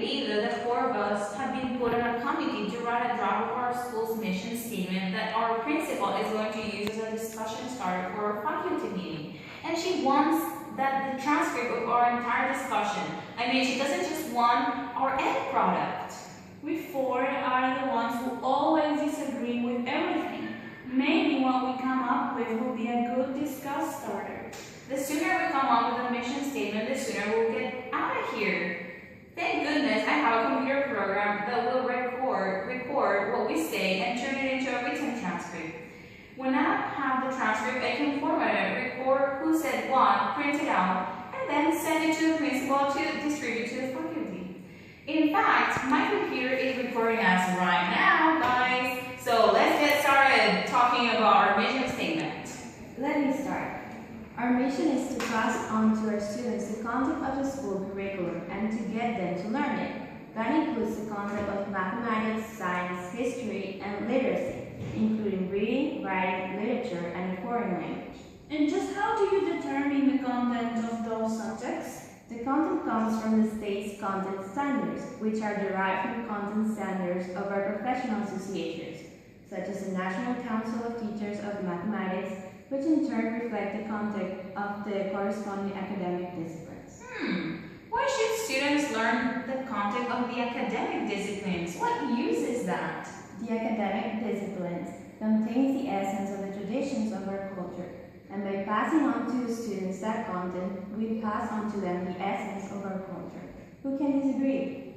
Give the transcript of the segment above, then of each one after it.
believe that the four of us have been put on a committee to write a draft of our school's mission statement that our principal is going to use as a discussion starter for our faculty meeting. And she wants that the transcript of our entire discussion. I mean, she doesn't just want our end product. We four are the ones who always disagree with everything. Maybe what we come up with will be a good discuss starter. The sooner we come up with a mission statement, the sooner we'll get out of here. Thank goodness I have a computer program that will record what we say and turn it into a written transcript. When I have the transcript, I can format it, record who said what, print it out, and then send it to the principal to distribute to the faculty. In fact, my computer is recording us right now, guys. So let's get started talking about our mission statement. Let me start. Our mission is to pass on to our students the content of the school curriculum and to get them to learn it. That includes the content of mathematics, science, history, and literacy, including reading, writing, literature, and a foreign language. And just how do you determine the content of those subjects? The content comes from the state's content standards, which are derived from content standards of our professional associations, such as the National Council of Teachers of Mathematics, which in turn reflect the content of the corresponding academic disciplines. Why should students learn the content of the academic disciplines? What use is that? The academic disciplines contains the essence of the traditions of our culture, and by passing on to the students that content, we pass on to them the essence of our culture. Who can disagree?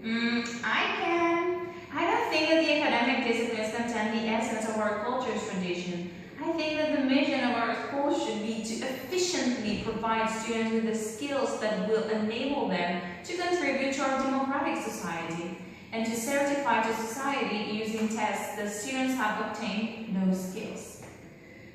I can. I don't think that the academic disciplines contain the essence of our culture's tradition. I think that the mission of our school should be to efficiently provide students with the skills that will enable them to contribute to our democratic society and to certify to society using tests that students have obtained those skills.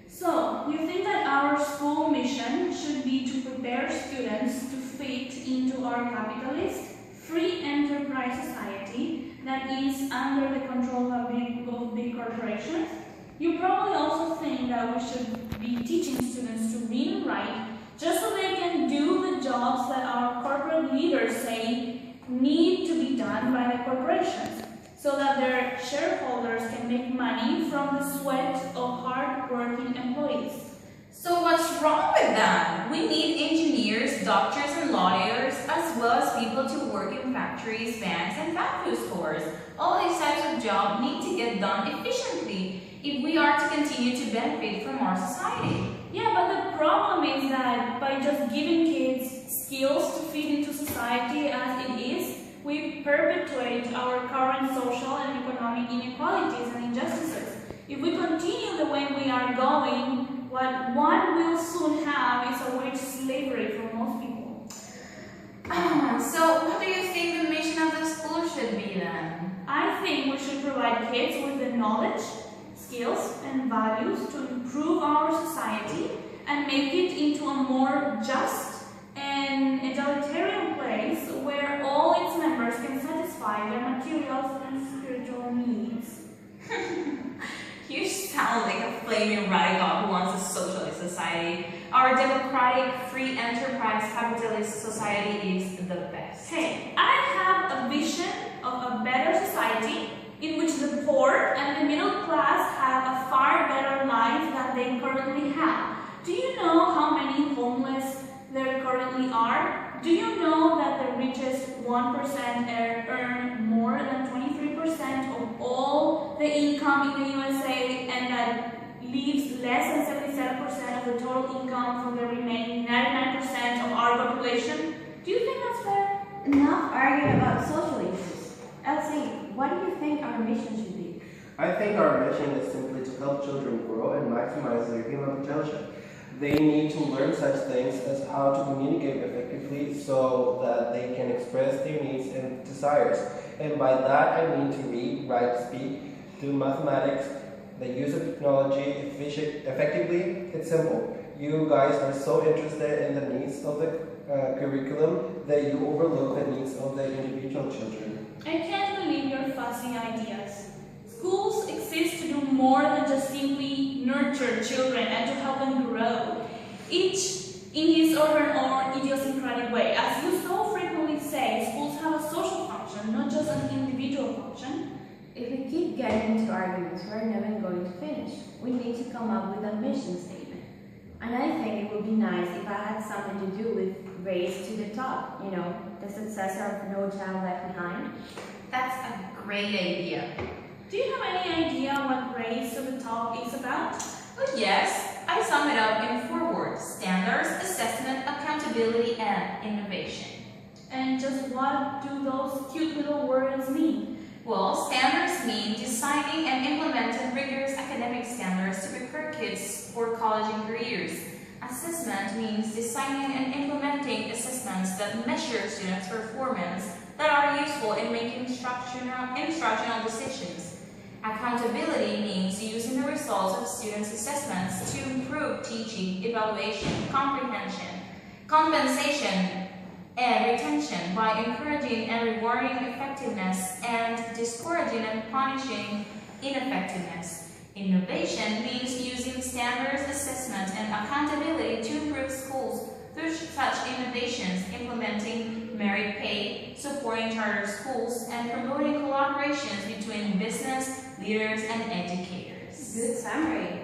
So, you think that our school mission should be to prepare students to fit into our capitalist, free enterprise society that is under the control of big corporations? You probably also think that we should be teaching students to read and write just so they can do the jobs that our corporate leaders say need to be done by the corporations, so that their shareholders can make money from the sweat of hard-working employees. So what's wrong with that? We need engineers, doctors, and lawyers, as well as people to work in factories, banks, and fast food stores. All these types of jobs need to get done efficiently if we are to continue to benefit from our society. Yeah, but the problem is that by just giving kids skills to fit into society as it is, we perpetuate our current social and economic inequalities and injustices. If we continue the way we are going, what one will soon have is a wage slavery for most people. So what do you think the mission of the school should be then? I think we should provide kids with the knowledge, skills, and values to improve our society and make it into a more just and egalitarian place where all its members can satisfy their material and spiritual needs. You sound like a flaming radical who wants a socialist society. Our democratic, free enterprise capitalist society is the best. Hey, I have a vision of a better society in which the poor and the middle class have a far better life than they currently have. Do you know how many homeless there currently are? Do you know that the richest 1% earn more than 23% of all the income in the USA, and that leaves less than 77% of the total income for the remaining 99% of our population? Do you think that's fair? Enough arguing about social issues. Elsie, what do you think our mission should be? I think our mission is simply to help children grow and maximize their human potential. They need to learn such things as how to communicate effectively so that they can express their needs and desires. And by that I mean to read, write, speak, do mathematics, the use of technology effectively. It's simple. You guys are so interested in the needs of the curriculum that you overlook the needs of the individual children. I can't believe your fussy ideas. Schools exist to do more than just simply nurture children and to help them grow, each in his or her own idiosyncratic way. As you so frequently say, schools have a social function, not we're never going to finish. We need to come up with a mission statement. And I think it would be nice if I had something to do with Race to the Top, the successor of No Child Left Behind. That's a great idea. Do you have any idea what Race to the Top is about? Oh yes, I sum it up in 4 words: standards, assessment, accountability, and innovation. And just what do those cute little words mean? Well, standards mean designing and implementing rigorous academic standards to prepare kids for college and careers. Assessment means designing and implementing assessments that measure students' performance that are useful in making instructional decisions. Accountability means using the results of students' assessments to improve teaching, evaluation, comprehension, compensation, and retention by encouraging and rewarding effectiveness and discouraging and punishing ineffectiveness. Innovation means using standards, assessment, and accountability to improve schools through such innovations, implementing merit pay, supporting charter schools, and promoting collaborations between business, leaders, and educators. Good summary.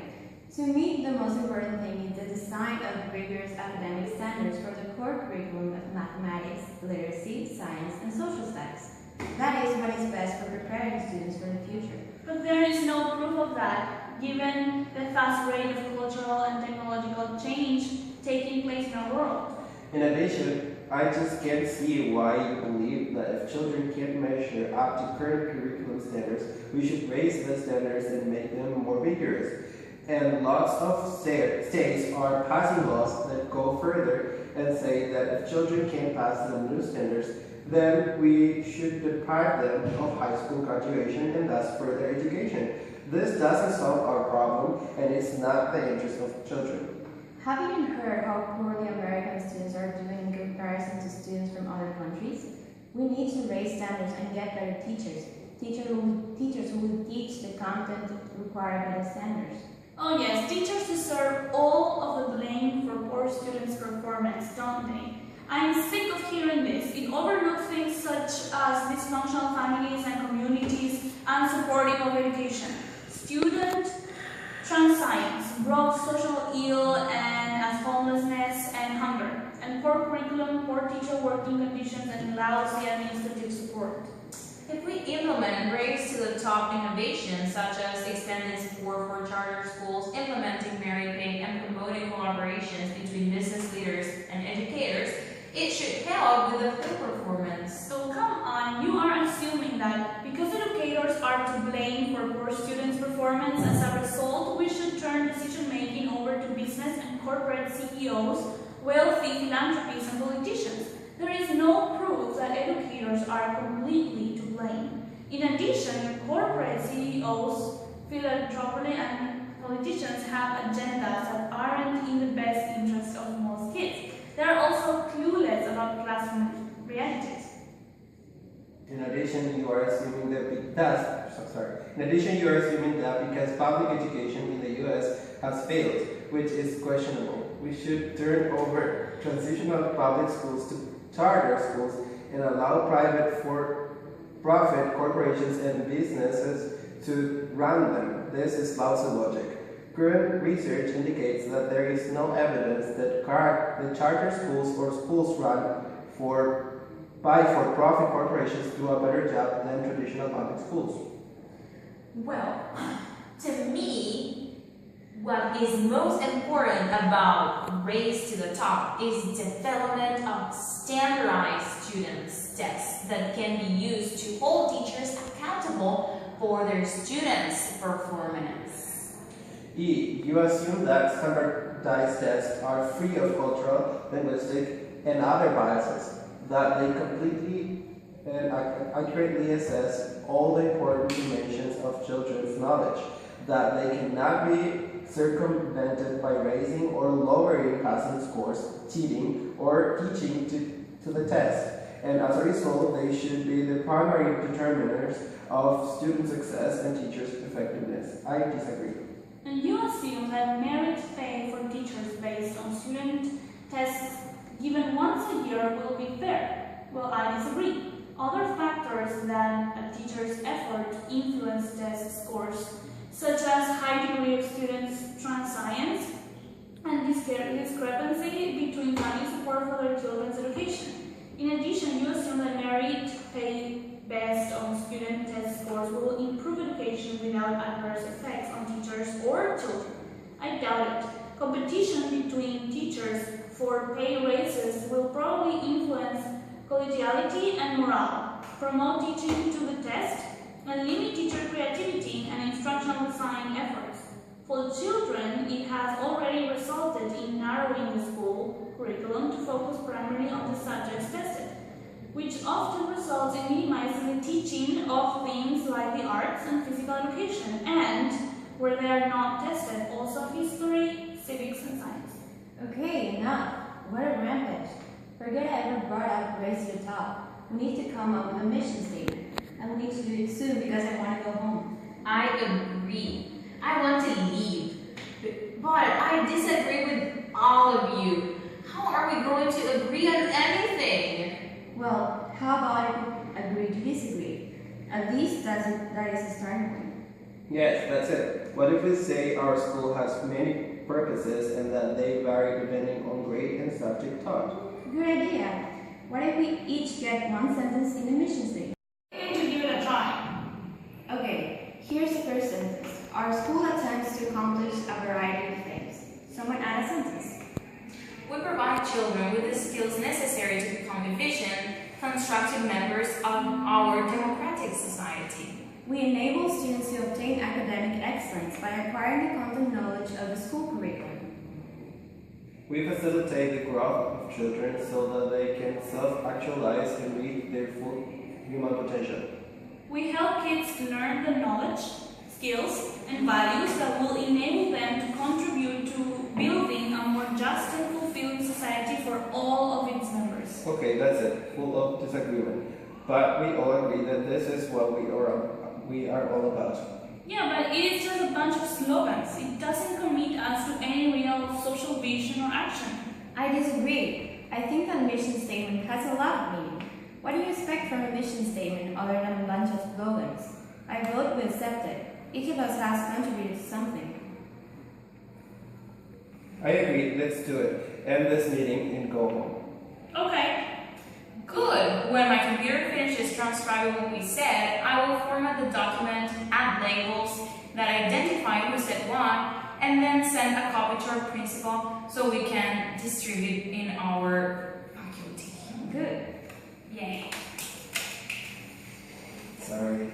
To me, the most important thing is the design of rigorous academic standards for the core curriculum of mathematics, literacy, science, and social studies. That is what is best for preparing students for the future. But there is no proof of that, given the fast rate of cultural and technological change taking place in our world. In addition, I just can't see why you believe that if children can't measure up to current curriculum standards, we should raise the standards and make them more rigorous. And lots of states are passing laws that go further and say that if children can't pass the new standards, then we should deprive them of high school graduation and thus further education. This doesn't solve our problem, and it's not the interest of children. Have you heard how poorly American students are doing in comparison to students from other countries? We need to raise standards and get better teachers. Teachers who will teach the content required by the standards. Oh yes, teachers deserve all of the blame for poor students' performance, don't they? I'm sick of hearing this. It overlooks things such as dysfunctional families and communities unsupporting of education, student transience, broad social ill and as homelessness and hunger, and poor curriculum, poor teacher working conditions, and lousy administrative support. If we implement Race to the Top innovations such as extended support for charter schools, implementing merit pay, and promoting collaborations between business leaders and educators, it should help with the poor performance. So come on, you are assuming that because educators are to blame for poor students' performance, as a result, we should turn decision-making over to business and corporate CEOs, wealthy philanthropies, and politicians. There is no proof that educators are completely to blame. In addition, corporate CEOs, philanthropy, and politicians have agendas that aren't in the best interest of most kids. They are also clueless about classroom realities. In addition, you are assuming that because public education in the U.S. has failed, which is questionable, we should turn over transitional public schools to charter schools and allow private for-profit corporations and businesses to run them. This is lousy logic. Current research indicates that there is no evidence that the charter schools or schools run by for-profit corporations do a better job than traditional public schools. Well, to me, what is most important about Race to the Top is development of standardized students' tests that can be used to hold teachers accountable for their students' performance. E. You assume that standardized tests are free of cultural, linguistic, and other biases, that they completely and accurately assess all the important dimensions of children's knowledge, that they cannot be circumvented by raising or lowering passing scores, cheating, or teaching to the test. And as a result, they should be the primary determiners of student success and teachers' effectiveness. I disagree. And you assume that merit pay for teachers based on student tests given once a year will be fair. Well, I disagree. Other factors than a teacher's effort influence test scores, such as high degree of students trans science and discrepancy between funding support for their children's education. In addition, you assume that merit pay based on student test scores will improve education without adverse effects on teachers or children. I doubt it. Competition between teachers for pay raises will probably influence collegiality and morale, promote teaching to the test, and limit teacher creativity and instructional design efforts. For the children, it has already resulted in narrowing the school curriculum to focus primarily on the subjects tested, which often results in minimizing the teaching of things like the arts and physical education, and, where they are not tested, also history, civics, and science. Okay, enough. What a rampage. Forget I ever brought up grades to the top. We need to come up with a mission statement. And we need to do it soon because I want to go home. I agree. I want to leave. But I disagree with all of you. How are we going to agree on anything? Well, how about if we agree to disagree? At least that is a starting point. Yes, that's it. What if we say our school has many purposes and that they vary depending on grade and subject taught? Good idea. What if we each get one sentence in the mission statement? I'm going to give it a try. Okay, here's the first sentence. Our school attempts to accomplish a variety of things. Someone add a sentence. We provide children with the skills necessary to become efficient, constructive members of our democratic society. We enable students to obtain academic excellence by acquiring the content knowledge of the school curriculum. We facilitate the growth of children so that they can self-actualize and reach their full human potential. We help kids to learn the knowledge, skills, and values that will enable them to contribute to building a more just and fulfilling society for all of its members. Okay, that's it. Full of disagreement. But we all agree that this is what we are all about. Yeah, but it is just a bunch of slogans. It doesn't commit us to any real social vision or action. I disagree. I think that mission statement has a lot of meaning. What do you expect from a mission statement other than a bunch of slogans? I vote we accept it. Each of us has contributed to something. I agree, let's do it. End this meeting and go home. Okay. Good. When my computer finishes transcribing what we said, I will format the document, add labels that identify who said what, and then send a copy to our principal so we can distribute in our faculty. Good. Yay. Sorry.